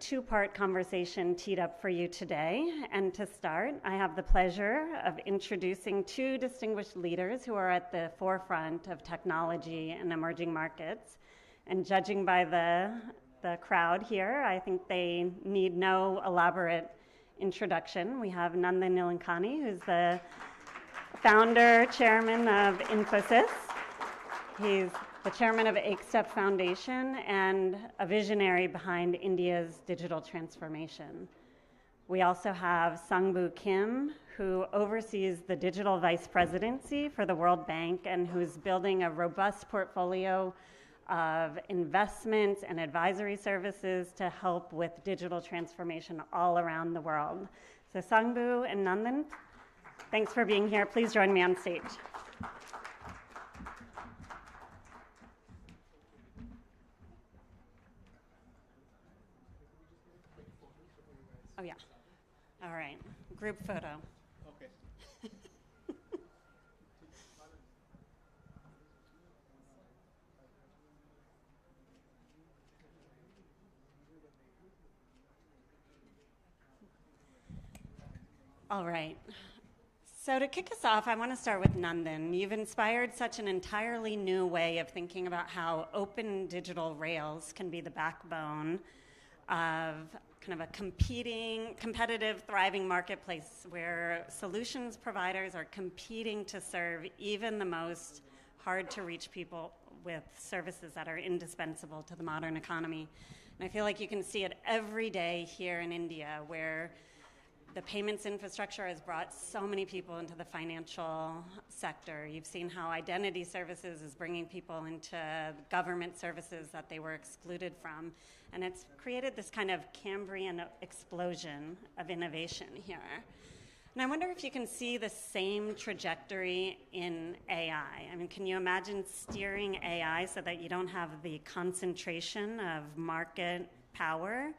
two-part conversation teed up for you today. And to start, I have the pleasure of introducing two distinguished leaders who are at the forefront of technology and emerging markets. And judging by the crowd here, I think they need no elaborate introduction. We have Nandan Nilenkani, who's the founder, chairman of Infosys. He's the chairman of Ekstep Foundation and a visionary behind India's digital transformation. We also have Sangbu Kim, who oversees the digital vice presidency for the World Bank and who's building a robust portfolio of investments and advisory services to help with digital transformation all around the world. So Sangbu and Nandan, thanks for being here. Please join me on stage. Oh yeah. All right. Group photo. Okay. All right. So to kick us off, I want to start with Nandan. You've inspired such an entirely new way of thinking about how open digital rails can be the backbone of kind of a competitive, thriving marketplace where solutions providers are competing to serve even the most hard-to-reach people with services that are indispensable to the modern economy. And I feel like you can see it every day here in India, where the payments infrastructure has brought so many people into the financial sector. You've seen how identity services is bringing people into government services that they were excluded from. And it's created this kind of Cambrian explosion of innovation here. And I wonder if you can see the same trajectory in AI. I mean, can you imagine steering AI so that you don't have the concentration of market power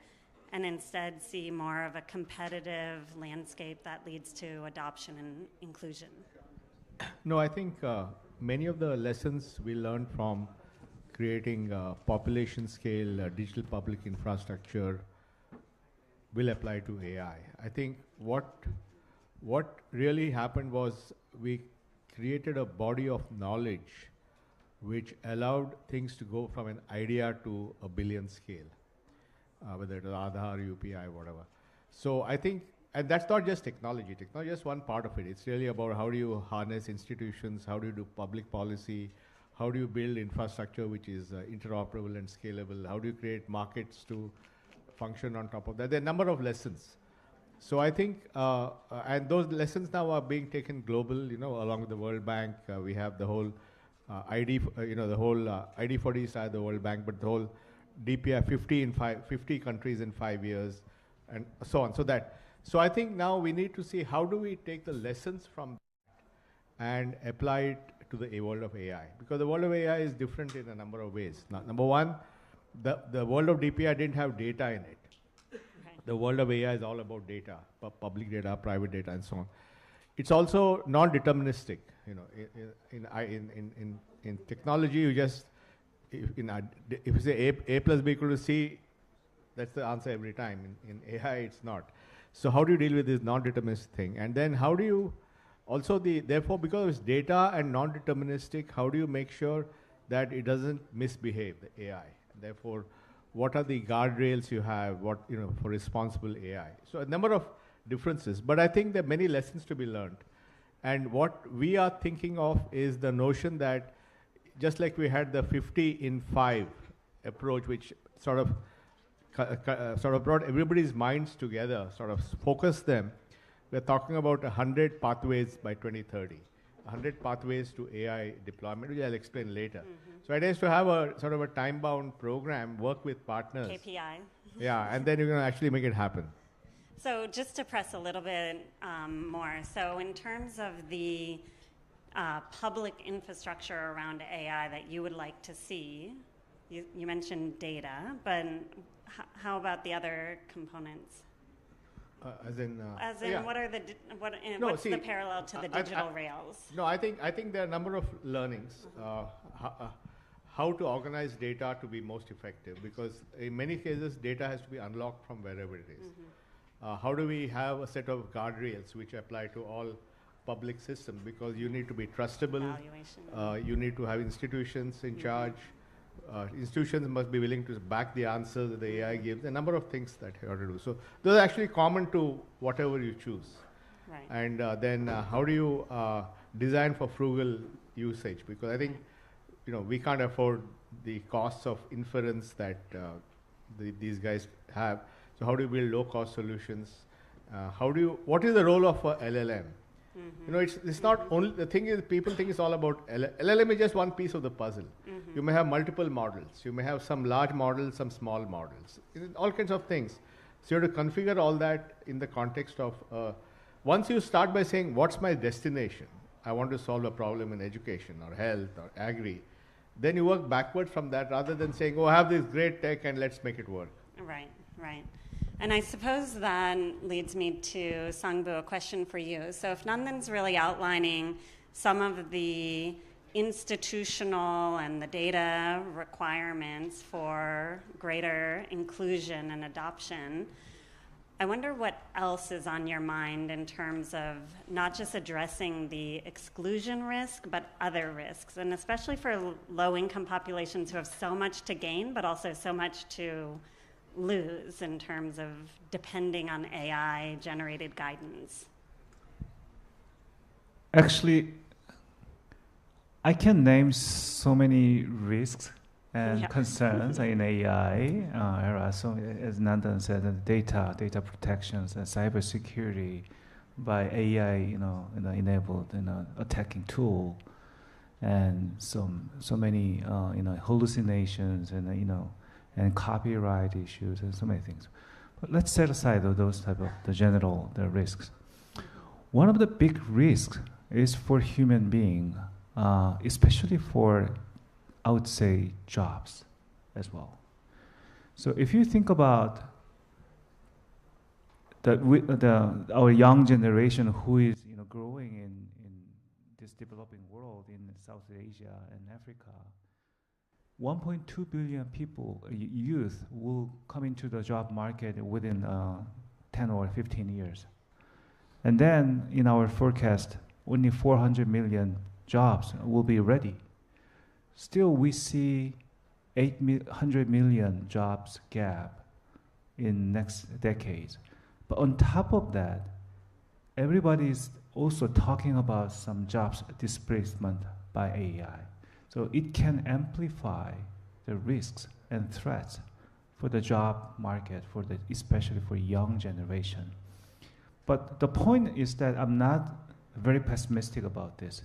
and instead see more of a competitive landscape that leads to adoption and inclusion? No, I think many of the lessons we learned from creating population scale digital public infrastructure will apply to AI. I think what really happened was we created a body of knowledge which allowed things to go from an idea to a billion scale. Whether it is Aadhaar, UPI, whatever. So I think, and that's not just technology. Technology is one part of it. It's really about how do you harness institutions, how do you do public policy, how do you build infrastructure which is interoperable and scalable, how do you create markets to function on top of that. There are a number of lessons. So I think, and those lessons now are being taken global, along with the World Bank. We have the whole the whole ID for D side of the World Bank, but the whole DPI 50 countries in 5 years, and so on. So I think now we need to see how do we take the lessons from that and apply it to the world of AI, because the world of AI is different in a number of ways. Now, number one, the world of DPI didn't have data in it. Okay. The world of AI is all about data, public data, private data, and so on. It's also non-deterministic. In technology, you just if you say A plus B equal to C, that's the answer every time. In AI, it's not. So how do you deal with this non-deterministic thing? And then how do you also therefore, because it's data and non-deterministic, how do you make sure that it doesn't misbehave, the AI? And therefore, what are the guardrails you have, for responsible AI? So a number of differences, but I think there are many lessons to be learned. And what we are thinking of is the notion that just like we had the 50 in 5 approach, which sort of brought everybody's minds together, sort of focused them, we're talking about 100 pathways by 2030, 100 pathways to AI deployment, which I'll explain later. Mm-hmm. So it is to have a sort of a time-bound program, work with partners. KPI. Yeah, and then you're going to actually make it happen. So just to press a little bit more, so in terms of the public infrastructure around AI that you would like to see, you mentioned data, but how about the other components? As in, yeah. What's the parallel to the digital rails? No, I think there are a number of learnings. how to organize data to be most effective, because in many cases, data has to be unlocked from wherever it is. How do we have a set of guardrails which apply to all public systems? Because you need to be trustable, you need to have institutions in charge, institutions must be willing to back the answers that the AI gives, a number of things that you have to do. So those are actually common to whatever you choose. Right. And then how do you design for frugal usage? Because I think we can't afford the costs of inference that these guys have. So how do you build low-cost solutions? What is the role of a LLM? It's not only, the thing is, people think it's all about LLM is just one piece of the puzzle. You may have multiple models. You may have some large models, some small models, all kinds of things. So you have to configure all that in the context of, once you start by saying, what's my destination? I want to solve a problem in education or health or agri. Then you work backward from that rather than saying, I have this great tech and let's make it work. Right, right. And I suppose that leads me to Sangbu, a question for you. So if Nandan's really outlining some of the institutional and the data requirements for greater inclusion and adoption, I wonder what else is on your mind in terms of not just addressing the exclusion risk, but other risks, and especially for low-income populations who have so much to gain, but also so much to lose in terms of depending on AI-generated guidance? Actually, I can name so many risks and concerns in AI era. So, as Nandan said, data protections and cybersecurity by AI, enabled attacking tool, and so many hallucinations and copyright issues and so many things. But let's set aside those type of the risks. One of the big risks is for human being, especially for, I would say, jobs as well. So if you think about our young generation who is growing in this developing world in South Asia and Africa, 1.2 billion people, youth, will come into the job market within 10 or 15 years. And then in our forecast, only 400 million jobs will be ready. Still, we see 800 million jobs gap in next decades. But on top of that, everybody is also talking about some jobs displacement by AI. So it can amplify the risks and threats for the job market, especially for young generation. But the point is that I'm not very pessimistic about this.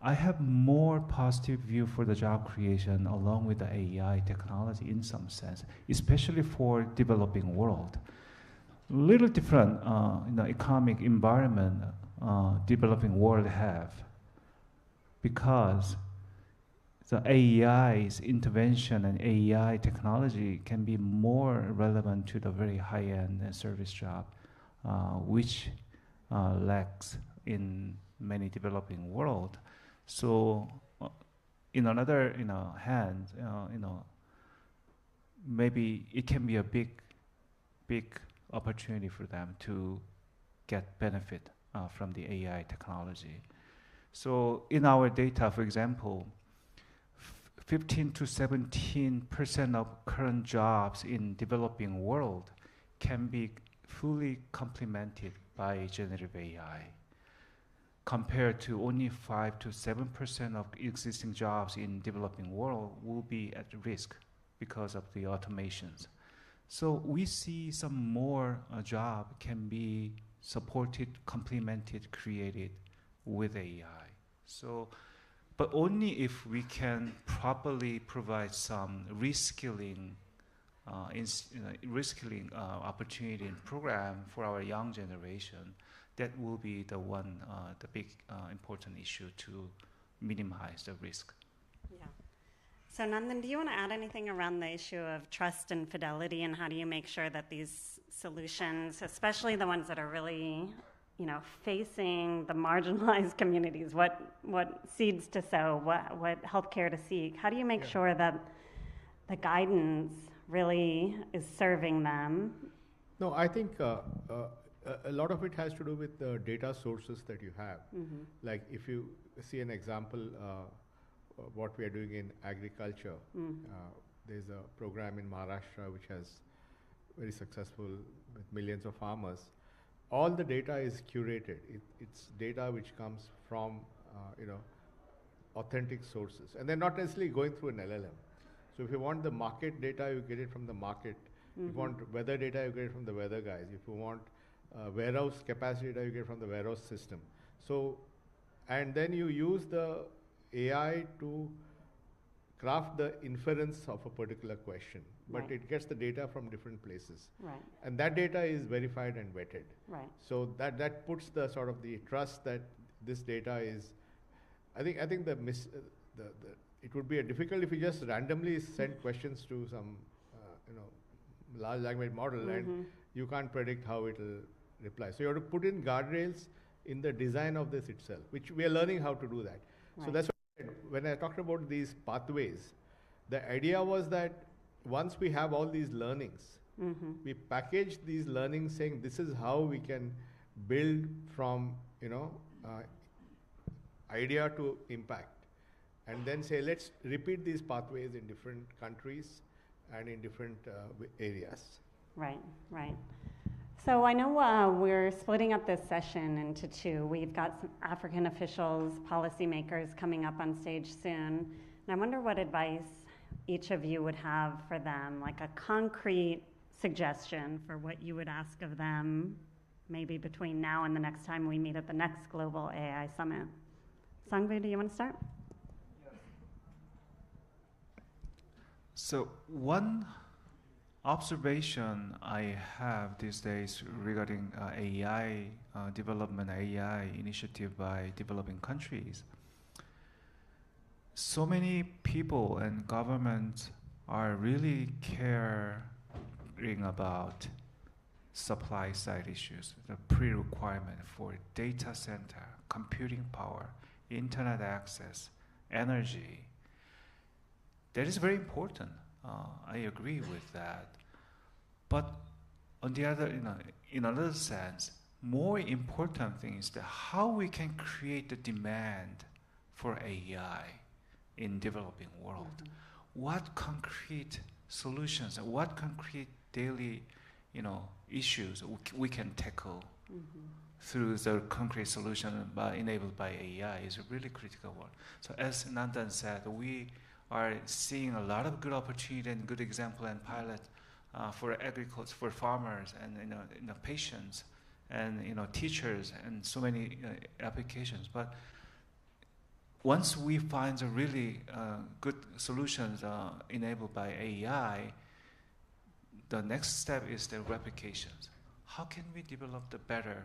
I have more positive view for the job creation along with the AI technology in some sense, especially for developing world. Little different economic environment developing world have, because the AI's intervention and AI technology can be more relevant to the very high-end service job, which lacks in many developing world. So, in another hand, maybe it can be a big opportunity for them to get benefit from the AI technology. So, in our data, for example, 15 to 17% of current jobs in developing world can be fully complemented by generative AI, compared to only 5 to 7% of existing jobs in developing world will be at risk because of the automations. So we see some more job can be supported, complemented, created with AI. So, but only if we can properly provide some reskilling opportunity and program for our young generation. That will be the big important issue to minimize the risk. Yeah. So Nandan, do you want to add anything around the issue of trust and fidelity, and how do you make sure that these solutions, especially the ones that are really facing the marginalized communities, what seeds to sow, what healthcare to seek. How do you make sure that the guidance really is serving them? No, I think a lot of it has to do with the data sources that you have. Mm-hmm. Like if you see an example, what we are doing in agriculture, there's a program in Maharashtra which has very successful with millions of farmers. All the data is curated. It's data which comes from authentic sources, and they're not necessarily going through an LLM. So if you want the market data, you get it from the market. If you want weather data, you get it from the weather guys. If you want warehouse capacity data, you get it from the warehouse system. So, and then you use the AI to craft the inference of a particular question, but Right. it gets the data from different places. Right. And that data is verified and vetted. Right. So that puts the sort of the trust that this data is. I think it would be difficult if you just randomly send questions to some large language model and you can't predict how it will reply. So you have to put in guardrails in the design of this itself, which we are learning how to do that. So Right. that's when I talked about these pathways, the idea was that once we have all these learnings, we package these learnings saying this is how we can build from idea to impact, and then say let's repeat these pathways in different countries and in different areas. Right, right. So I know we're splitting up this session into two. We've got some African officials, policymakers coming up on stage soon. And I wonder what advice each of you would have for them, like a concrete suggestion for what you would ask of them, maybe between now and the next time we meet at the next Global AI Summit. Sangvi, do you want to start? So one observation I have these days regarding AI development, AI initiative by developing countries, so many people and governments are really caring about supply side issues, the pre-requirement for data center, computing power, internet access, energy. That is very important. I agree with that. But on the other, in another sense, more important thing is that how we can create the demand for AI in developing world. What concrete solutions, what concrete daily, issues we can tackle through the concrete solution enabled by AI is a really critical one. So as Nandan said, we are seeing a lot of good opportunity and good example and pilot for agriculture, for farmers, and patients, and teachers, and so many applications. But once we find a really good solutions enabled by AI, the next step is the replications. How can we develop the better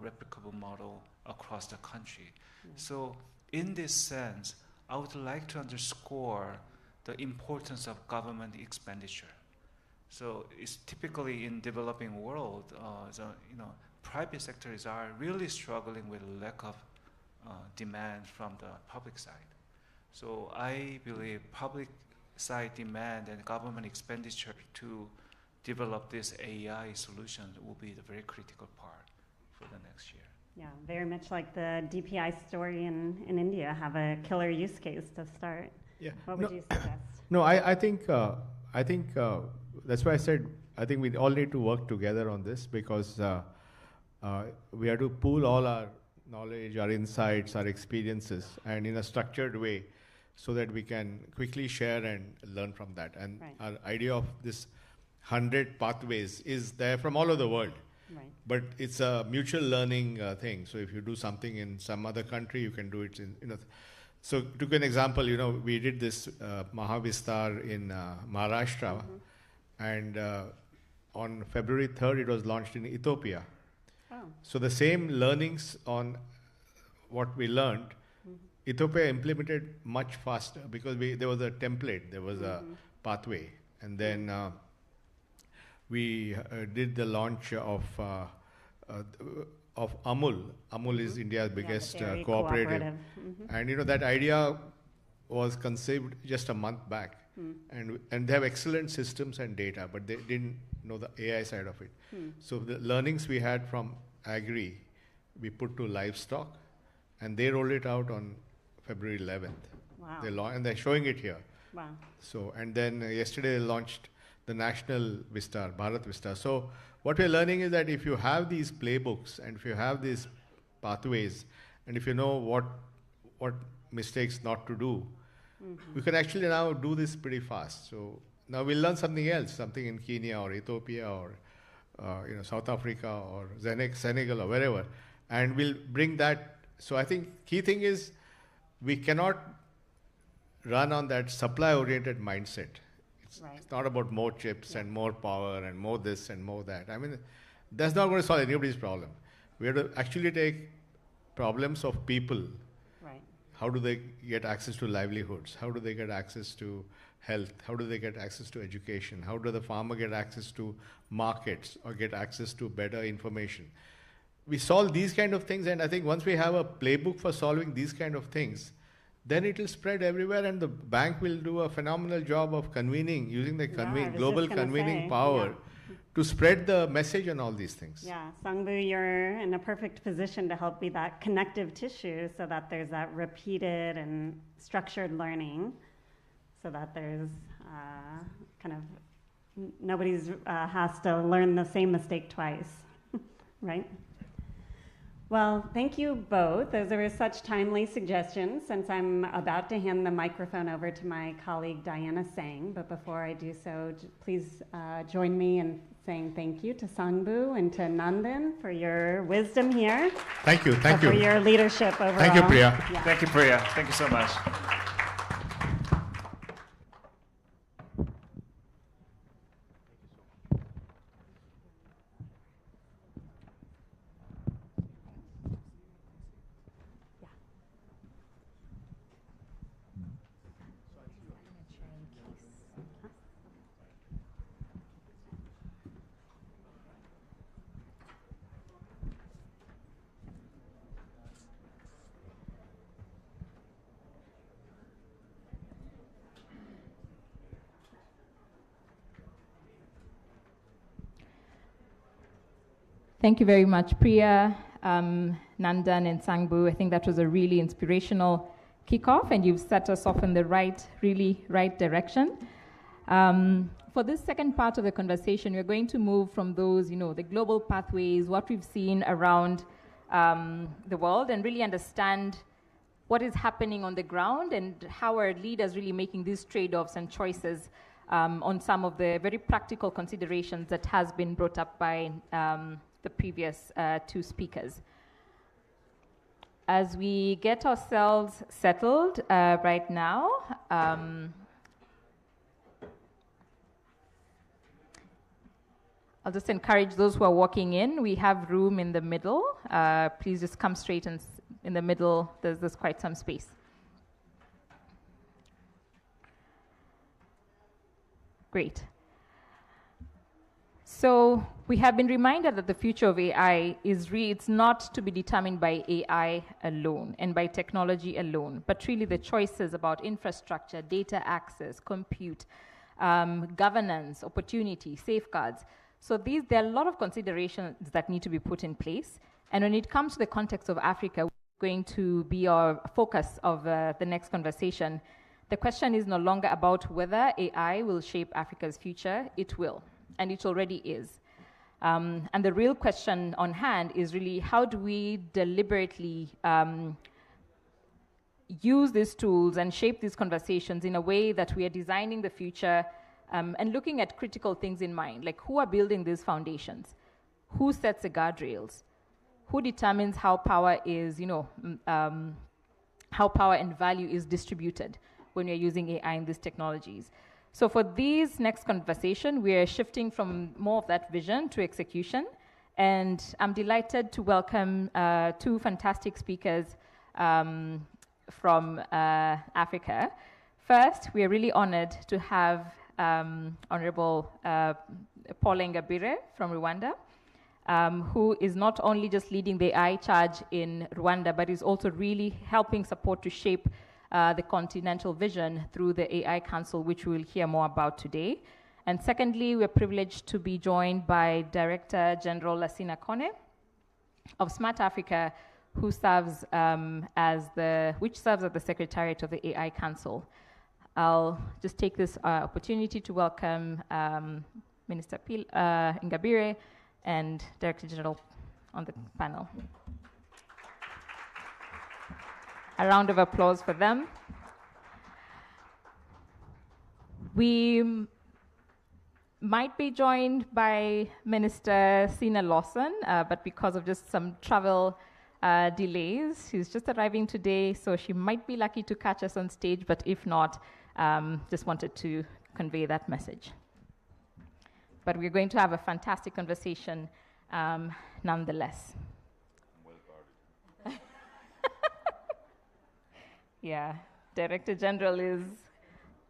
replicable model across the country? So in this sense, I would like to underscore the importance of government expenditure. So it's typically in developing world, private sectors are really struggling with lack of demand from the public side. So I believe public side demand and government expenditure to develop this AI solution will be the very critical part for the next year. Yeah, very much like the DPI story in India, have a killer use case to start. Yeah. What would you suggest? No, I think that's why I said I think we all need to work together on this, because we have to pool all our knowledge, our insights, our experiences, and in a structured way, so that we can quickly share and learn from that. And Right. our idea of this 100 pathways is there from all over the world. Right. But it's a mutual learning thing. So if you do something in some other country, you can do it in, So to give an example, we did this Mahavistar in Maharashtra, and on February 3rd, it was launched in Ethiopia. Oh. So the same learnings on what we learned, Ethiopia implemented much faster, because there was a template, there was a pathway, and then we did the launch of of Amul. Amul is India's biggest dairy cooperative. And that idea was conceived just a month back. And they have excellent systems and data, but they didn't know the AI side of it. So the learnings we had from agri, we put to livestock, and they rolled it out on February 11th. Wow. And they're showing it here. Wow. So, and then yesterday they launched the national Vistar, Bharat Vistar. So what we're learning is that if you have these playbooks and if you have these pathways, and if you know what mistakes not to do, we can actually now do this pretty fast. So now we'll learn something else, something in Kenya or Ethiopia or South Africa or Senegal or wherever, and we'll bring that. So I think key thing is we cannot run on that supply-oriented mindset. It's not about more chips and more power and more this and more that. I mean, that's not going to solve anybody's problem. We have to actually take problems of people. Right. How do they get access to livelihoods? How do they get access to health? How do they get access to education? How do the farmer get access to markets or get access to better information? We solve these kind of things, and I think once we have a playbook for solving these kind of things, then it will spread everywhere, and the bank will do a phenomenal job of convening, using the global convening power to spread the message on all these things. Yeah, Sangbu, you're in a perfect position to help be that connective tissue so that there's that repeated and structured learning, so that there's kind of nobody's has to learn the same mistake twice, right? Well, thank you both. Those are such timely suggestions, since I'm about to hand the microphone over to my colleague Diana Sang. But before I do so, please join me in saying thank you to Sangbu and to Nandan for your wisdom here. Thank you. Thank you. For your leadership overall. Thank you, Priya. Yeah. Thank you, Priya. Thank you so much. Thank you very much, Priya, Nandan, and Sangbu. I think that was a really inspirational kickoff, and you've set us off in the really right direction. For this second part of the conversation, we're going to move from those, the global pathways, what we've seen around the world, and really understand what is happening on the ground and how our leaders really making these trade-offs and choices on some of the very practical considerations that has been brought up by the previous two speakers. As we get ourselves settled right now, I'll just encourage those who are walking in. We have room in the middle. Please just come straight and in the middle. There's quite some space. Great. So we have been reminded that the future of AI it's not to be determined by AI alone and by technology alone, but really the choices about infrastructure, data access, compute, governance, opportunity, safeguards. So there are a lot of considerations that need to be put in place. And when it comes to the context of Africa, which is going to be our focus of the next conversation, the question is no longer about whether AI will shape Africa's future. It will. And it already is. And the real question on hand is really how do we deliberately use these tools and shape these conversations in a way that we are designing the future and looking at critical things in mind, like who are building these foundations? Who sets the guardrails? Who determines how power is, how power and value is distributed when you're using AI in these technologies? So for this next conversation, we are shifting from more of that vision to execution. And I'm delighted to welcome two fantastic speakers from Africa. First, we are really honored to have Honorable Paul Ngabire from Rwanda. who is not only just leading the AI charge in Rwanda, but is also really helping support to shape the continental vision through the AI Council, which we'll hear more about today. And secondly, we're privileged to be joined by Director General Lassina Kone of Smart Africa, who serves as the Secretariat of the AI Council. I'll just take this opportunity to welcome Minister Ingabire and Director General on the panel. A round of applause for them. We might be joined by Minister Sina Lawson, but because of just some travel delays, she's just arriving today, so she might be lucky to catch us on stage, but if not, just wanted to convey that message. But we're going to have a fantastic conversation nonetheless. Well guarded. Yeah, Director General is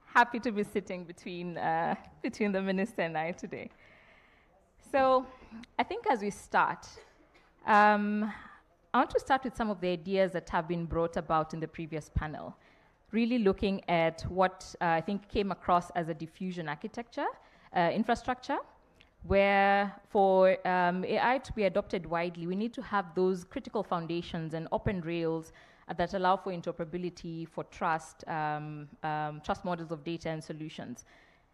happy to be sitting between the Minister and I today. So I think as we start, I want to start with some of the ideas that have been brought about in the previous panel, really looking at what I think came across as a diffusion architecture, infrastructure, where for AI to be adopted widely, we need to have those critical foundations and open rails that allow for interoperability, for trust, trust models of data and solutions.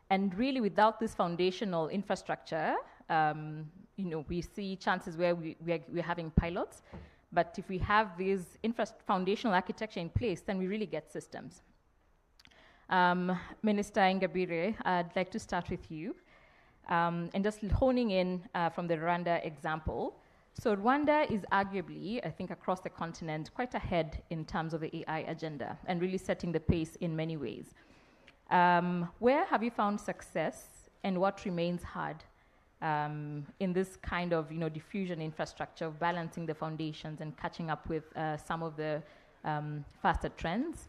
And really, without this foundational infrastructure, we see chances where we're having pilots. But if we have this foundational architecture in place, then we really get systems. Minister Ingabire, I'd like to start with you. And just honing in from the Rwanda example. So Rwanda is arguably, I think, across the continent, quite ahead in terms of the AI agenda and really setting the pace in many ways. Where have you found success and what remains hard in this kind of diffusion infrastructure of balancing the foundations and catching up with some of the faster trends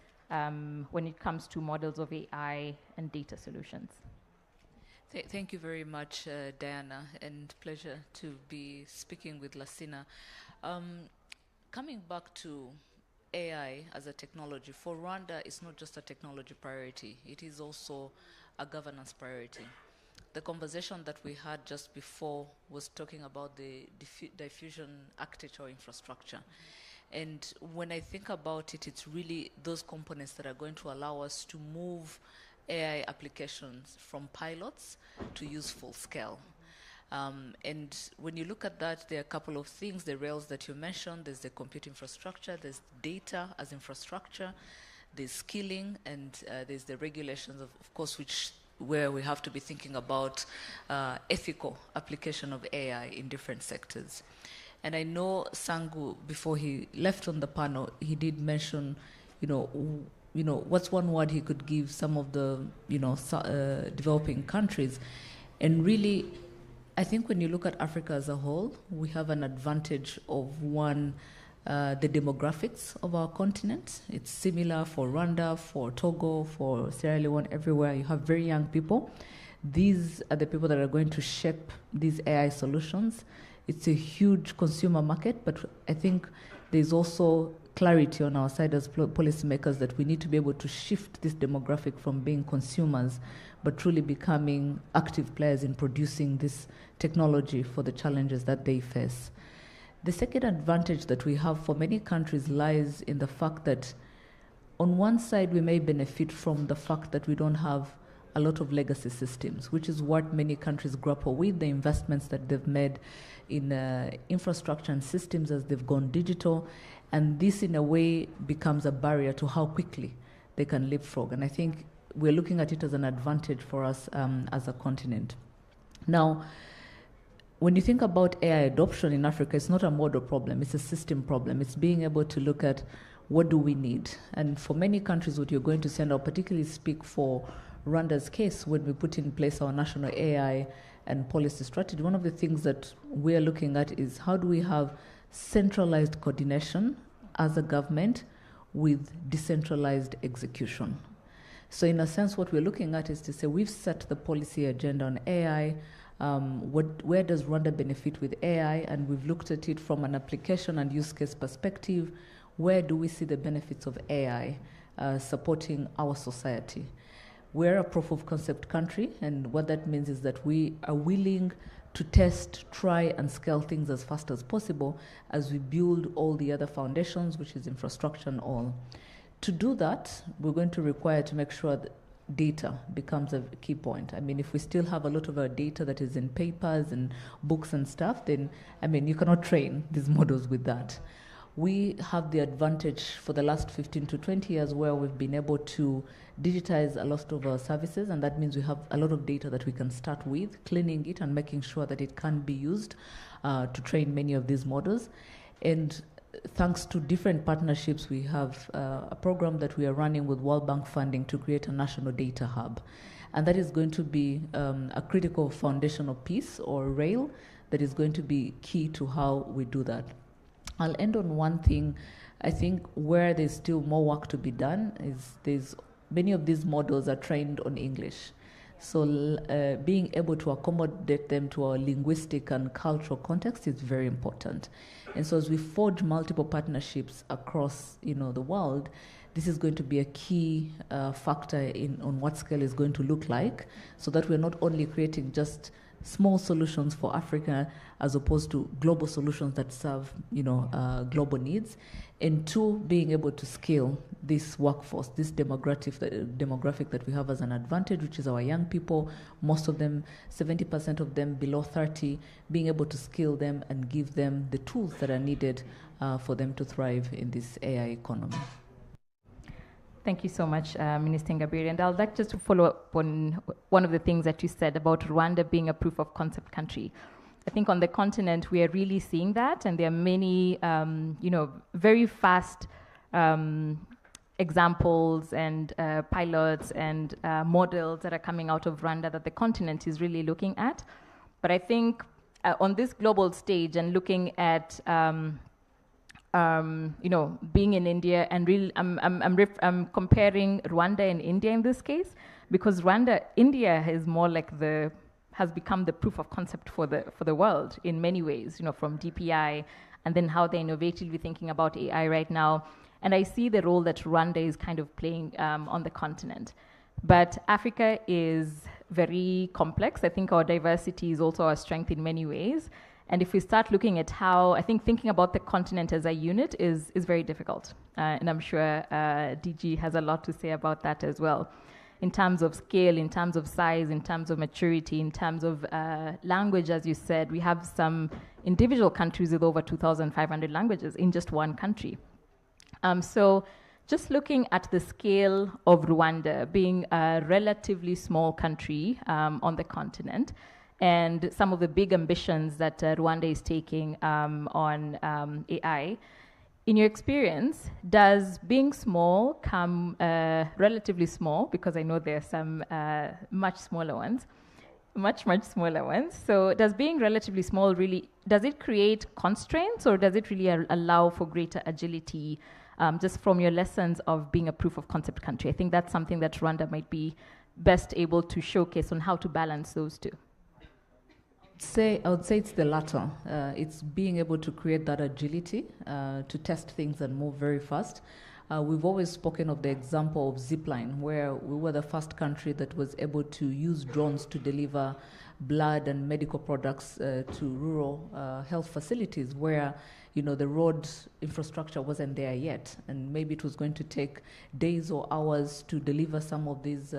when it comes to models of AI and data solutions? Thank you very much, Diana, and pleasure to be speaking with Lassina. Coming back to AI as a technology, for Rwanda, it's not just a technology priority, it is also a governance priority. The conversation that we had just before was talking about the diffusion architecture infrastructure. And when I think about it, it's really those components that are going to allow us to move AI applications from pilots to useful scale. And when you look at that, there are a couple of things, the rails that you mentioned, there's the compute infrastructure, there's data as infrastructure, there's skilling, and there's the regulations, of course, where we have to be thinking about ethical application of AI in different sectors. And I know Sangu, before he left on the panel, he did mention, what's one word he could give some of the, developing countries. And really, I think when you look at Africa as a whole, we have an advantage of one, the demographics of our continent. It's similar for Rwanda, for Togo, for Sierra Leone, everywhere. You have very young people. These are the people that are going to shape these AI solutions. It's a huge consumer market, but I think there's also clarity on our side as policymakers that we need to be able to shift this demographic from being consumers, but truly becoming active players in producing this technology for the challenges that they face. The second advantage that we have for many countries lies in the fact that on one side we may benefit from the fact that we don't have a lot of legacy systems, which is what many countries grapple with, the investments that they've made in infrastructure and systems as they've gone digital. And this, in a way, becomes a barrier to how quickly they can leapfrog. And I think we're looking at it as an advantage for us as a continent. Now, when you think about AI adoption in Africa, it's not a model problem, it's a system problem. It's being able to look at what do we need. And for many countries, what you're going to see, and I'll particularly speak for Rwanda's case, when we put in place our national AI and policy strategy, one of the things that we're looking at is how do we have centralized coordination as a government with decentralized execution. So in a sense, what we're looking at is to say we've set the policy agenda on AI Where does Rwanda benefit with AI? And we've looked at it from an application and use case perspective. Where do we see the benefits of AI supporting our society? We're a proof of concept country, and what that means is that we are willing to test, try, and scale things as fast as possible as we build all the other foundations, which is infrastructure and all. To do that, we're going to require to make sure that data becomes a key point. I mean, if we still have a lot of our data that is in papers and books and stuff, then, I mean, you cannot train these models with that. We have the advantage for the last 15 to 20 years where we've been able to digitize a lot of our services, and that means we have a lot of data that we can start with, cleaning it and making sure that it can be used to train many of these models. And thanks to different partnerships, we have a program that we are running with World Bank funding to create a national data hub. And that is going to be a critical foundational piece or rail that is going to be key to how we do that. I'll end on one thing. I think where there's still more work to be done is many of these models are trained on English. So being able to accommodate them to our linguistic and cultural context is very important. And so as we forge multiple partnerships across the world, this is going to be a key factor on what scale is going to look like, so that we're not only creating just small solutions for Africa as opposed to global solutions that serve global needs, and two, being able to scale this workforce, this demographic that we have as an advantage, which is our young people, most of them, 70% of them below 30, being able to scale them and give them the tools that are needed for them to thrive in this AI economy. Thank you so much, Minister Ngabire. And I'd like just to follow up on one of the things that you said about Rwanda being a proof of concept country. I think on the continent, we are really seeing that, and there are many, very fast examples and pilots and models that are coming out of Rwanda that the continent is really looking at. But I think on this global stage and looking at being in India, and really, I'm comparing Rwanda and India in this case, because India is more like has become the proof of concept for the world in many ways, from DPI, and then how they're innovatively thinking about AI right now. And I see the role that Rwanda is kind of playing on the continent. But Africa is very complex. I think our diversity is also our strength in many ways. And if we start looking at how, I think thinking about the continent as a unit is very difficult. And I'm sure DG has a lot to say about that as well. In terms of scale, in terms of size, in terms of maturity, in terms of language, as you said, we have some individual countries with over 2,500 languages in just one country. So just looking at the scale of Rwanda being a relatively small country on the continent, and some of the big ambitions that Rwanda is taking on AI, in your experience, does being small come relatively small? Because I know there are some much smaller ones, much smaller ones. So does being relatively small really, does it create constraints, or does it really allow for greater agility, just from your lessons of being a proof of concept country? I think that's something that Rwanda might be best able to showcase on how to balance those two. I would say it's the latter. It's being able to create that agility to test things and move very fast. We've always spoken of the example of Zipline, where we were the first country that was able to use drones to deliver blood and medical products to rural health facilities where the road infrastructure wasn't there yet, and maybe it was going to take days or hours to deliver some of these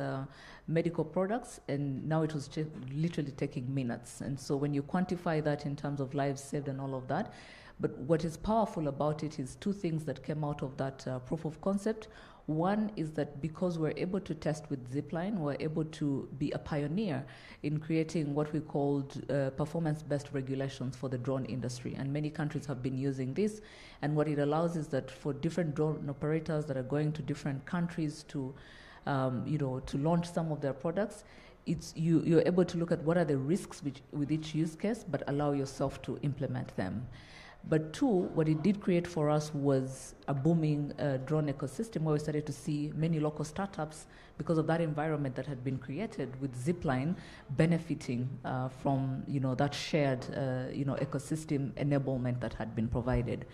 medical products, and now it was literally taking minutes. And so when you quantify that in terms of lives saved and all of that, but what is powerful about it is two things that came out of that proof of concept. One is that because we're able to test with Zipline, we're able to be a pioneer in creating what we called performance-based regulations for the drone industry. And many countries have been using this. And what it allows is that for different drone operators that are going to different countries to launch some of their products, you're able to look at what are the risks with each use case, but allow yourself to implement them. But two, what it did create for us was a booming drone ecosystem where we started to see many local startups, because of that environment that had been created with Zipline, benefiting from that shared ecosystem enablement that had been provided.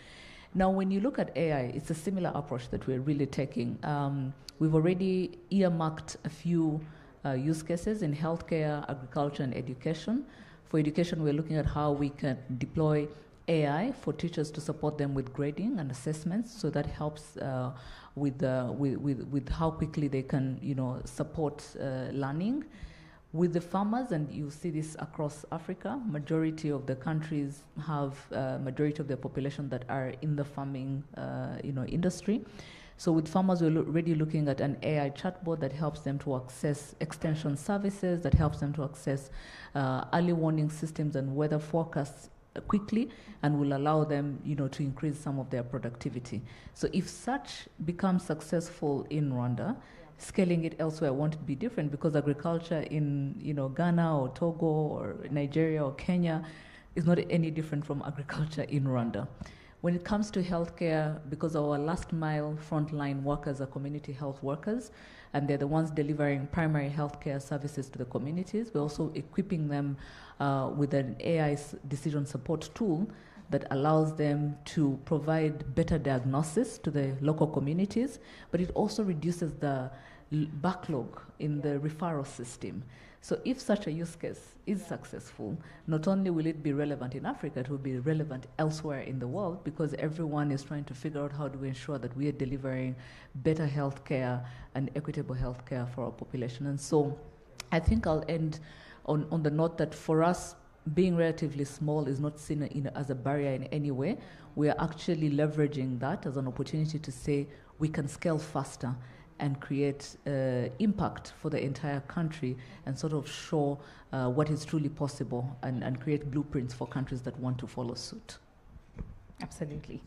Now, when you look at AI, it's a similar approach that we're really taking. We've already earmarked a few use cases in healthcare, agriculture, and education. For education, we're looking at how we can deploy AI for teachers to support them with grading and assessments, so that helps with how quickly they can support learning. With the farmers, and you see this across Africa, majority of the countries have majority of their population that are in the farming industry. So with farmers, we're already looking at an AI chatbot that helps them to access extension services, that helps them to access early warning systems and weather forecasts quickly, and will allow them to increase some of their productivity. So if such becomes successful in Rwanda, scaling it elsewhere won't be different, because agriculture in Ghana or Togo or Nigeria or Kenya is not any different from agriculture in Rwanda. When it comes to healthcare, because our last mile frontline workers are community health workers, and they're the ones delivering primary healthcare services to the communities, we're also equipping them with an AI decision support tool that allows them to provide better diagnosis to the local communities, but it also reduces the backlog in the referral system. So if such a use case is successful, not only will it be relevant in Africa, it will be relevant elsewhere in the world, because everyone is trying to figure out how do we ensure that we are delivering better healthcare and equitable healthcare for our population. And so I think I'll end on the note that for us, being relatively small is not seen as a barrier in any way. We are actually leveraging that as an opportunity to say we can scale faster and create impact for the entire country, and sort of show what is truly possible, and create blueprints for countries that want to follow suit. Absolutely.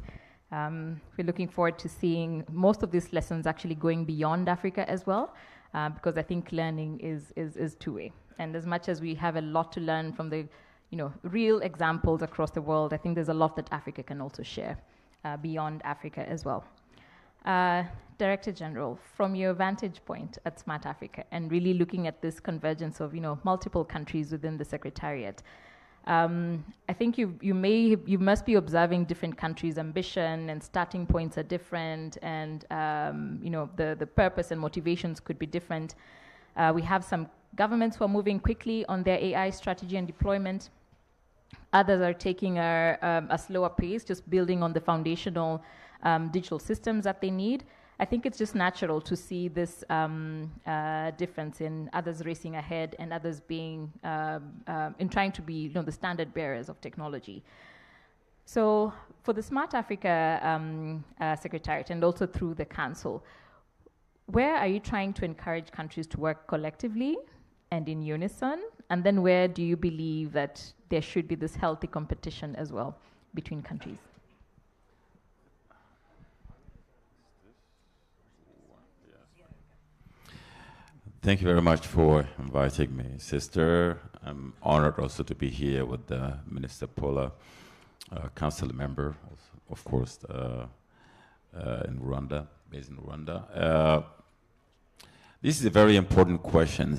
We're looking forward to seeing most of these lessons actually going beyond Africa as well, because I think learning is two-way. And as much as we have a lot to learn from the real examples across the world, I think there's a lot that Africa can also share beyond Africa as well. Director General, from your vantage point at Smart Africa, and really looking at this convergence of multiple countries within the Secretariat, I think you must be observing different countries' ambition and starting points are different, and the purpose and motivations could be different. We have some governments who are moving quickly on their AI strategy and deployment. Others are taking a slower pace, just building on the foundational digital systems that they need. I think it's just natural to see this difference in others racing ahead and others being in trying to be the standard bearers of technology. So for the Smart Africa Secretariat, and also through the Council, where are you trying to encourage countries to work collectively and in unison? And then where do you believe that there should be this healthy competition as well between countries? Thank you very much for inviting me, sister. I'm honored also to be here with Minister Paula, council member, of course, in Rwanda, based in Rwanda. This is a very important question.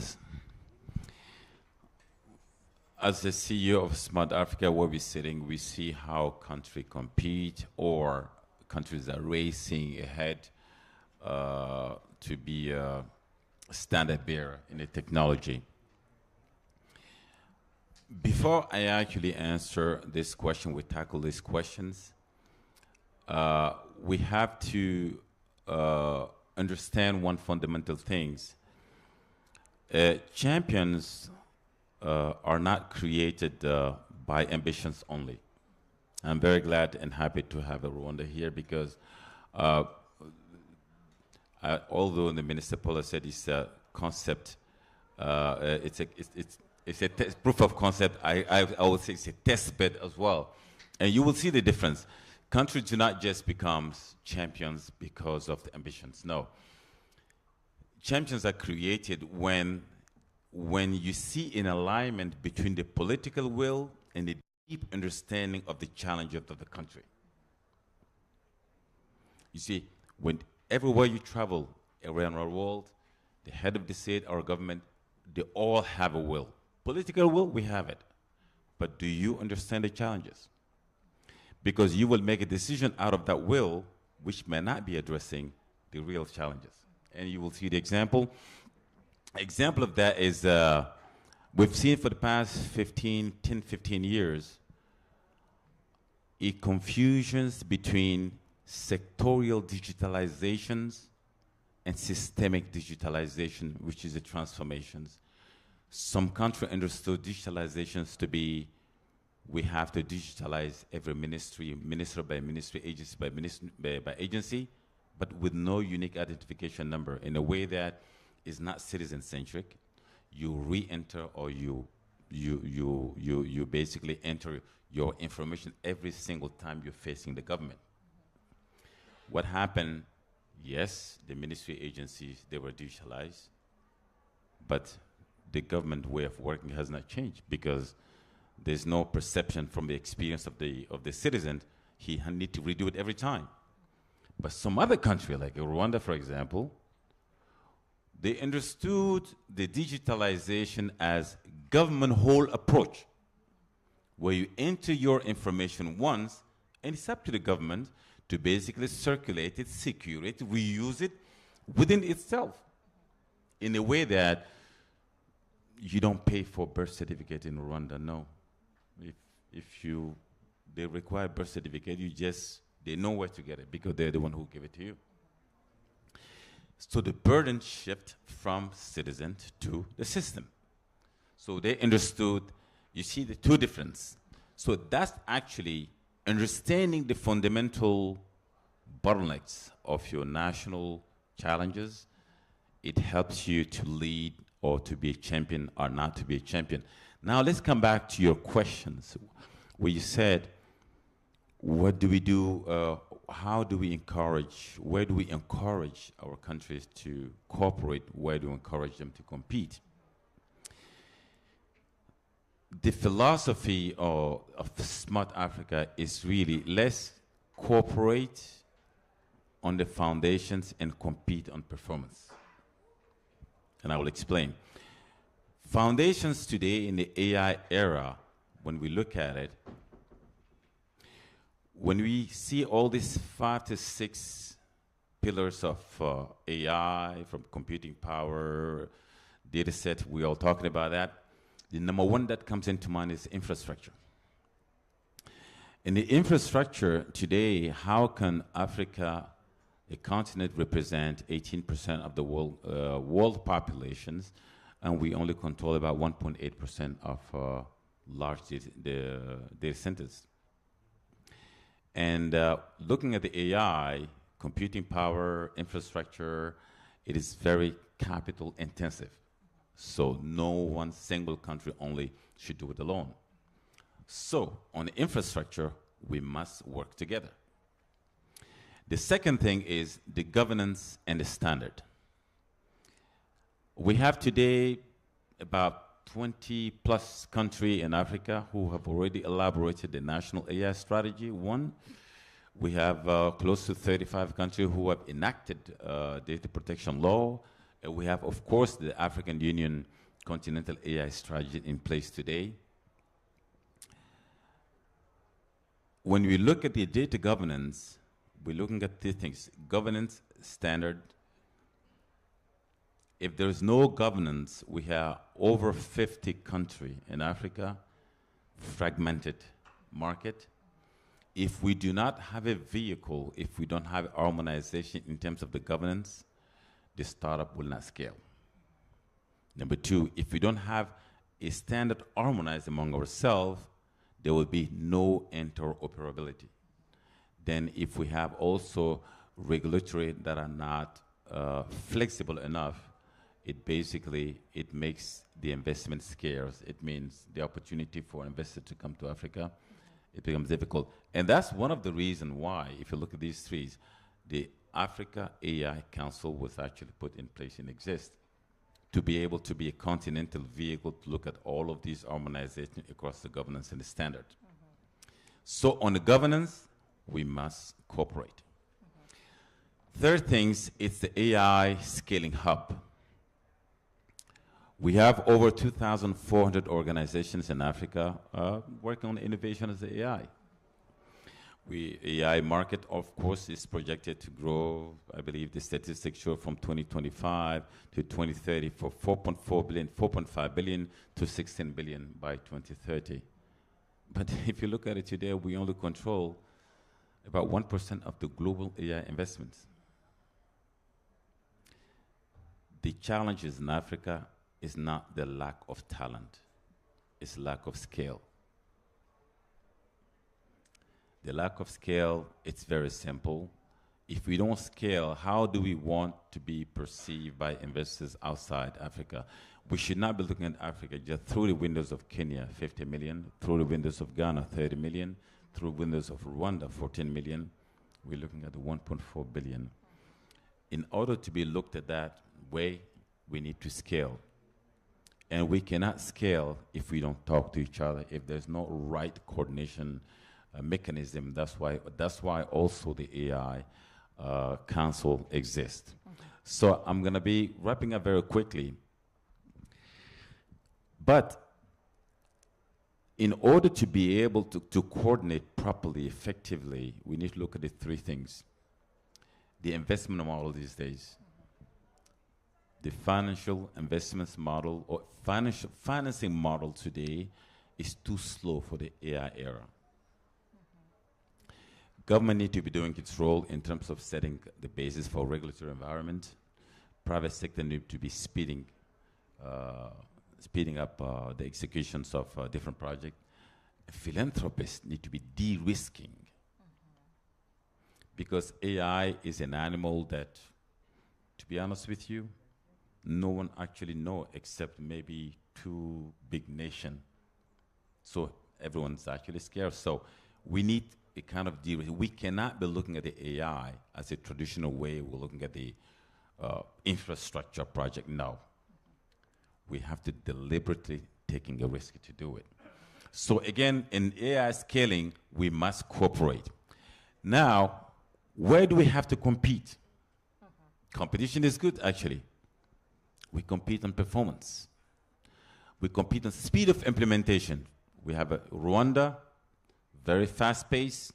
As the CEO of Smart Africa, where we're sitting, we see how countries compete, or countries are racing ahead to be standard bearer in the technology. Before I actually answer this question, we tackle these questions, we have to understand one fundamental thing. Champions are not created by ambitions only. I'm very glad and happy to have Rwanda here, because although the Minister Paula said it's a concept, it's a proof of concept, I would say it's a test bed as well. And you will see the difference. Countries do not just become champions because of the ambitions. No. Champions are created when you see an alignment between the political will and the deep understanding of the challenges of the country. You see, when everywhere you travel around our world, the head of the state, our government, they all have a will. Political will, we have it. But do you understand the challenges? Because you will make a decision out of that will, which may not be addressing the real challenges. And you will see the example. Example of that is we've seen for the past 10, 15 years, a confusions between sectorial digitalizations and systemic digitalization, which is the transformations. Some countries understood digitalizations to be, we have to digitalize every ministry, minister by ministry, agency by agency, but with no unique identification number, in a way that is not citizen-centric. You re-enter, or you basically enter your information every single time you're facing the government. What happened? Yes, the ministry agencies, they were digitalized, but the government way of working has not changed, because there's no perception from the experience of the citizen. He need to redo it every time. But some other country, like Rwanda, for example, they understood the digitalization as government whole approach, where you enter your information once, and it's up to the government to basically circulate it, secure it, reuse it within itself, in a way that you don't pay for birth certificate in Rwanda. No, if they require birth certificate, they know where to get it, because they're the one who give it to you. So the burden shift from citizen to the system. So they understood, you see the two differences. So that's actually understanding the fundamental bottlenecks of your national challenges. It helps you to lead, or to be a champion, or not to be a champion. Now let's come back to your questions, where you said, what do we do, how do we encourage, where do we encourage our countries to cooperate, where do we encourage them to compete? The philosophy of Smart Africa is really, let's cooperate on the foundations and compete on performance. And I will explain. Foundations today in the AI era, when we look at it, when we see all these 5 to 6 pillars of AI, from computing power, data set, we're all talking about that, the number one that comes into mind is infrastructure. In the infrastructure today, how can Africa, a continent, represent 18% of the world populations, and we only control about 1.8% of large data centers? And looking at the AI, computing power, infrastructure, it is very capital intensive. So no one single country only should do it alone. So on the infrastructure, we must work together. The second thing is the governance and the standard. We have today about 20 plus countries in Africa who have already elaborated the national AI strategy. One, we have close to 35 countries who have enacted data protection law. We have, of course, the African Union Continental AI Strategy in place today. When we look at the data governance, we're looking at two things: governance, standard. If there's no governance, we have over 50 countries in Africa, fragmented market. If we do not have a vehicle, if we don't have harmonization in terms of the governance, the startup will not scale. Number two, if we don't have a standard harmonized among ourselves, there will be no interoperability. Then if we have also regulatory that are not flexible enough, it makes the investment scarce. It means the opportunity for investors to come to Africa, it becomes difficult. And that's one of the reasons why, if you look at these three, the Africa AI Council was actually put in place and exists to be able to be a continental vehicle to look at all of these harmonizations across the governance and the standard. Mm-hmm. So on the governance, we must cooperate. Third things, it's the AI scaling hub. We have over 2,400 organizations in Africa working on innovation as AI. AI market, of course, is projected to grow. I believe the statistics show from 2025 to 2030 for 4.4 billion, 4.5 billion to 16 billion by 2030. But if you look at it today, we only control about 1% of the global AI investments. The challenges in Africa is not the lack of talent, it's lack of scale. The lack of scale, it's very simple. If we don't scale, how do we want to be perceived by investors outside Africa? We should not be looking at Africa just through the windows of Kenya, 50 million, through the windows of Ghana, 30 million, through windows of Rwanda, 14 million. We're looking at the 1.4 billion. In order to be looked at that way, we need to scale. And we cannot scale if we don't talk to each other, if there's no right coordination mechanism. That's why also the AI Council exists. So I'm going to be wrapping up very quickly. But in order to be able to coordinate properly, effectively, we need to look at the three things. The investment model these days, the financial investments model or financing model today is too slow for the AI era. Government need to be doing its role in terms of setting the basis for regulatory environment. Private sector need to be speeding up the executions of different projects. Philanthropists need to be de-risking because AI is an animal that, to be honest with you, no one actually knows except maybe two big nations. So everyone's actually scared. So we need a kind of deal. We cannot be looking at the AI as a traditional way we're looking at the infrastructure project. No. We have to deliberately taking a risk to do it. So again, in AI scaling, we must cooperate. Now, where do we have to compete? Competition is good, actually. We compete on performance. We compete on speed of implementation. We have Rwanda, very fast pace.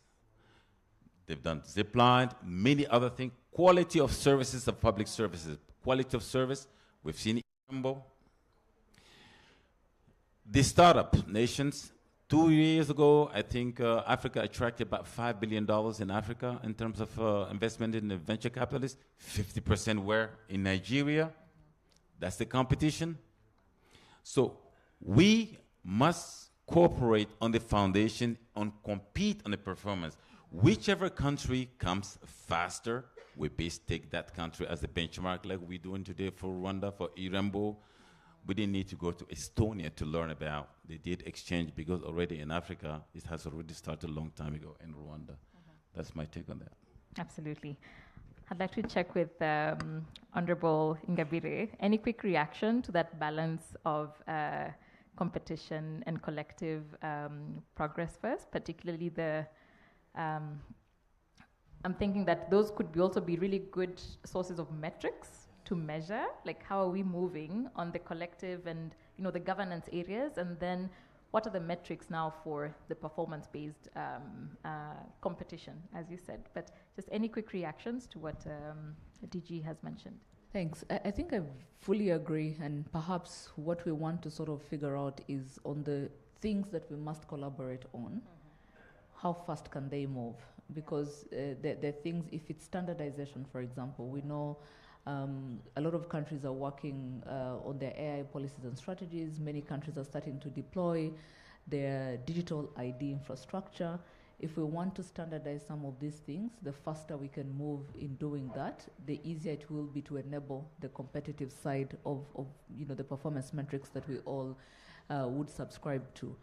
They've done zipline, many other things. Quality of services of public services. Quality of service, we've seen it. The startup nations, 2 years ago, I think Africa attracted about $5 billion in Africa in terms of investment in the venture capitalists. 50% were in Nigeria. That's the competition. So we must cooperate on the foundation, on compete on the performance. Whichever country comes faster, we best take that country as a benchmark like we're doing today for Rwanda, for Irembo. We didn't need to go to Estonia to learn about the data exchange because already in Africa, it has already started a long time ago in Rwanda. That's my take on that. Absolutely. I'd like to check with Honorable Ingabire. Any quick reaction to that balance of competition and collective progress first, particularly the I'm thinking that those could also be really good sources of metrics to measure, like how are we moving on the collective and the governance areas, and then what are the metrics now for the performance-based competition, as you said. But just any quick reactions to what DG has mentioned. Thanks. I think I fully agree, and perhaps what we want to sort of figure out is on the things that we must collaborate on, how fast can they move? Because the things, if it's standardization, for example, we know a lot of countries are working on their AI policies and strategies. Many countries are starting to deploy their digital ID infrastructure. If we want to standardize some of these things, the faster we can move in doing that, the easier it will be to enable the competitive side of the performance metrics that we all would subscribe to.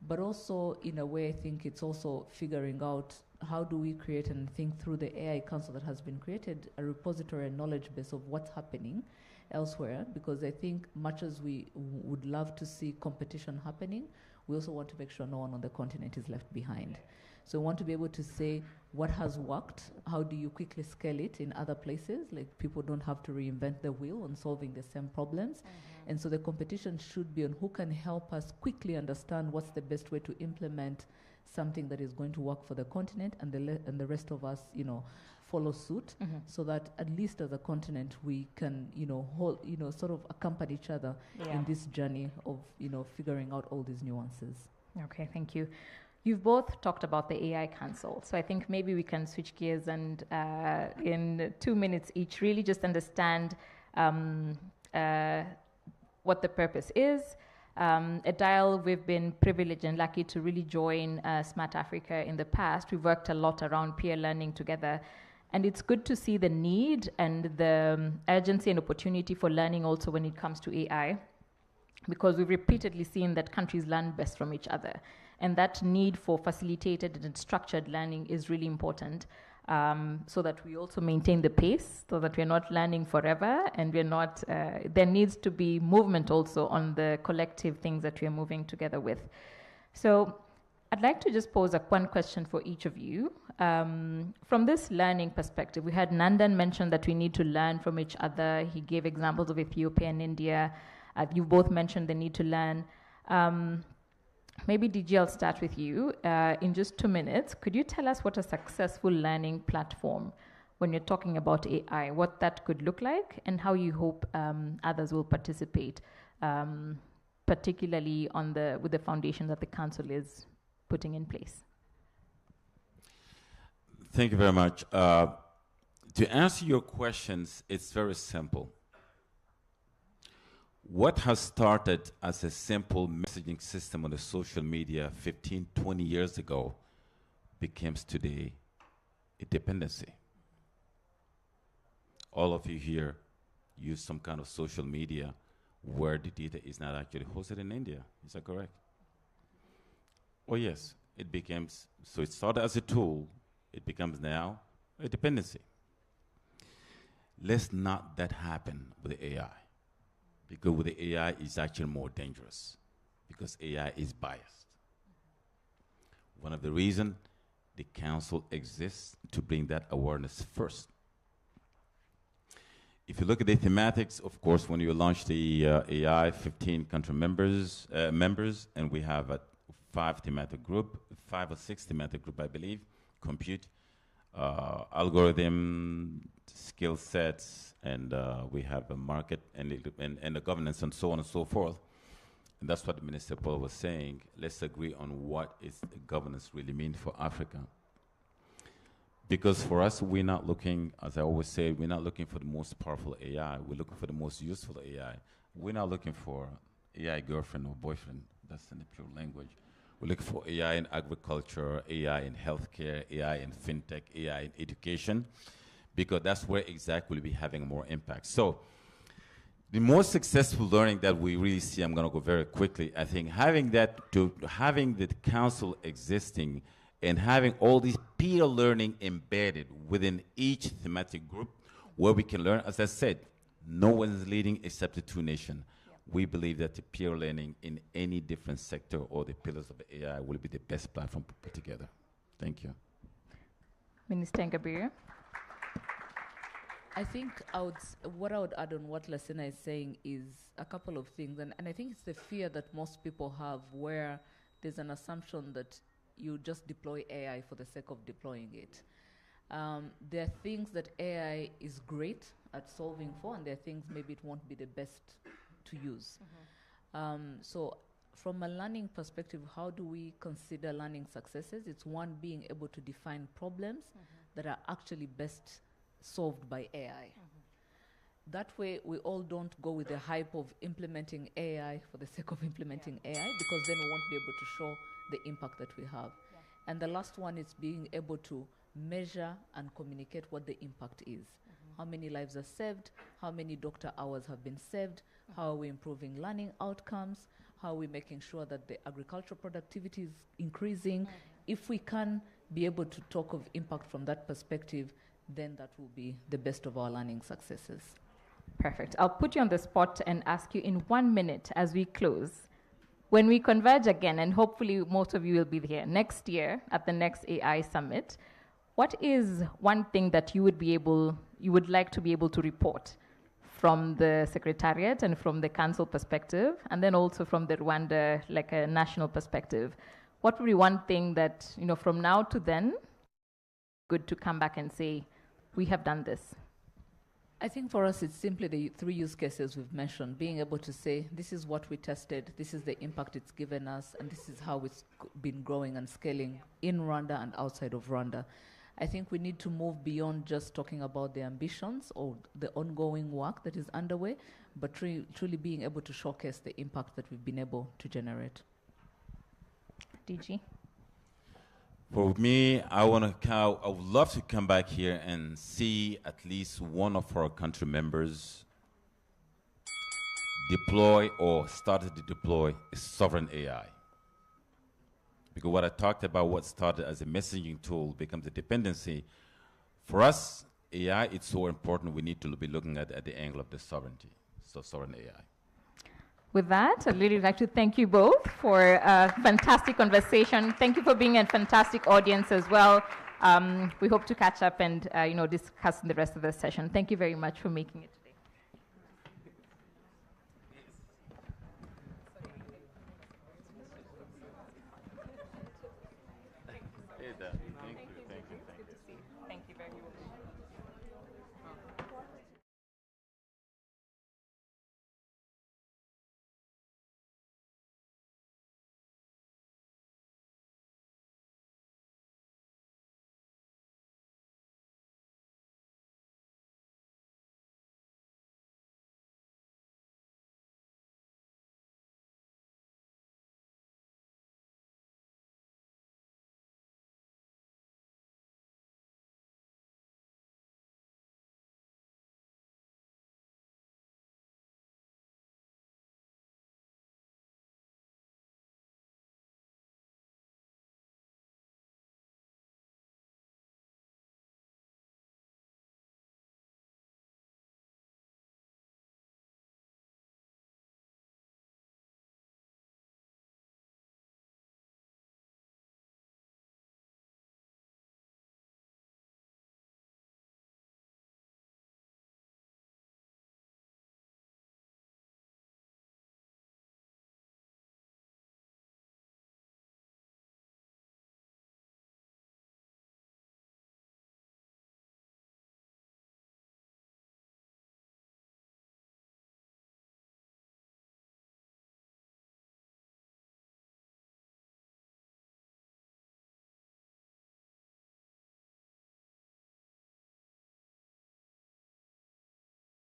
But also, in a way, I think it's also figuring out how do we create and think through the AI Council that has been created, a repository and knowledge base of what's happening elsewhere, because I think much as we would love to see competition happening, we also want to make sure no one on the continent is left behind. So we want to be able to say what has worked, how do you quickly scale it in other places, like people don't have to reinvent the wheel on solving the same problems. And so the competition should be on who can help us quickly understand what's the best way to implement something that is going to work for the continent, and the rest of us, follow suit, so that at least as a continent we can, sort of accompany each other in this journey of, figuring out all these nuances. Okay, thank you. You've both talked about the AI Council, so I think maybe we can switch gears and in 2 minutes each really just understand what the purpose is. At Dial, we've been privileged and lucky to really join Smart Africa in the past. We've worked a lot around peer learning together, and it's good to see the need and the urgency and opportunity for learning also when it comes to AI, because we've repeatedly seen that countries learn best from each other. And that need for facilitated and structured learning is really important, so that we also maintain the pace, so that we're not learning forever, and we're not, there needs to be movement also on the collective things that we're moving together with. So I'd like to just pose one question for each of you. From this learning perspective, we had Nandan mention that we need to learn from each other. He gave examples of Ethiopia and India. You both mentioned the need to learn. Maybe DG, I'll start with you. In just 2 minutes, could you tell us what a successful learning platform, when you're talking about AI, what that could look like, and how you hope others will participate, particularly with the foundation that the Council is putting in place? Thank you very much. To answer your questions, it's very simple. What has started as a simple messaging system on the social media 15, 20 years ago becomes today a dependency. All of you here use some kind of social media where the data is not actually hosted in India. Is that correct? Oh yes, so it started as a tool, it becomes now a dependency. Let's not that happen with the AI. Because with the AI, it's actually more dangerous, because AI is biased. One of the reasons the Council exists to bring that awareness first. If you look at the thematics, of course, when you launch the AI, 15 country members, and we have a 5 or 6 thematic group, I believe, compute, algorithm, skill sets, and we have a market and the governance and so on and so forth. And that's what Minister Paul was saying. Let's agree on what is the governance really mean for Africa. Because for us, we're not looking, as I always say, we're not looking for the most powerful AI. We're looking for the most useful AI. We're not looking for AI girlfriend or boyfriend. That's in the pure language. We're looking for AI in agriculture, AI in healthcare, AI in fintech, AI in education, because that's where exactly we'll be having more impact. So the most successful learning that we really see, I'm going to go very quickly, I think having the Council existing and having all these peer learning embedded within each thematic group where we can learn, as I said, no one is leading except the 2 nations. We believe that the peer learning in any different sector or the pillars of the AI will be the best platform to put together. Thank you. Minister Ngabire. I think what I would add on what Lasina is saying is a couple of things. And I think it's the fear that most people have, where there's an assumption that you just deploy AI for the sake of deploying it. There are things that AI is great at solving for, and there are things maybe it won't be the best to use. So from a learning perspective, how do we consider learning successes? It's one, being able to define problems that are actually best solved by AI. That way, we all don't go with the hype of implementing AI for the sake of implementing AI, because then we won't be able to show the impact that we have. And the last one is being able to measure and communicate what the impact is. How many lives are saved? How many doctor hours have been saved? How are we improving learning outcomes? How are we making sure that the agricultural productivity is increasing? If we can be able to talk of impact from that perspective, then that will be the best of our learning successes. Perfect. I'll put you on the spot and ask you in 1 minute as we close, when we converge again, and hopefully most of you will be here next year at the next AI Summit, what is one thing that you would like to be able to report from the Secretariat and from the Council perspective, and then also from the Rwanda, like a national perspective? What would be one thing that, from now to then, good to come back and say, we have done this? I think for us, it's simply the 3 use cases we've mentioned, being able to say, this is what we tested, this is the impact it's given us, and this is how it's been growing and scaling in Rwanda and outside of Rwanda. I think we need to move beyond just talking about the ambitions or the ongoing work that is underway, but truly being able to showcase the impact that we've been able to generate. DG? For me, I would love to come back here and see at least one of our country members deploy or started to deploy a sovereign AI. Because what I talked about, what started as a messaging tool becomes a dependency. For us, AI, it's so important, we need to be looking at the angle of the sovereignty, so sovereign AI. With that, I'd really like to thank you both for a fantastic conversation. Thank you for being a fantastic audience as well. We hope to catch up and discuss the rest of the session. Thank you very much for making it.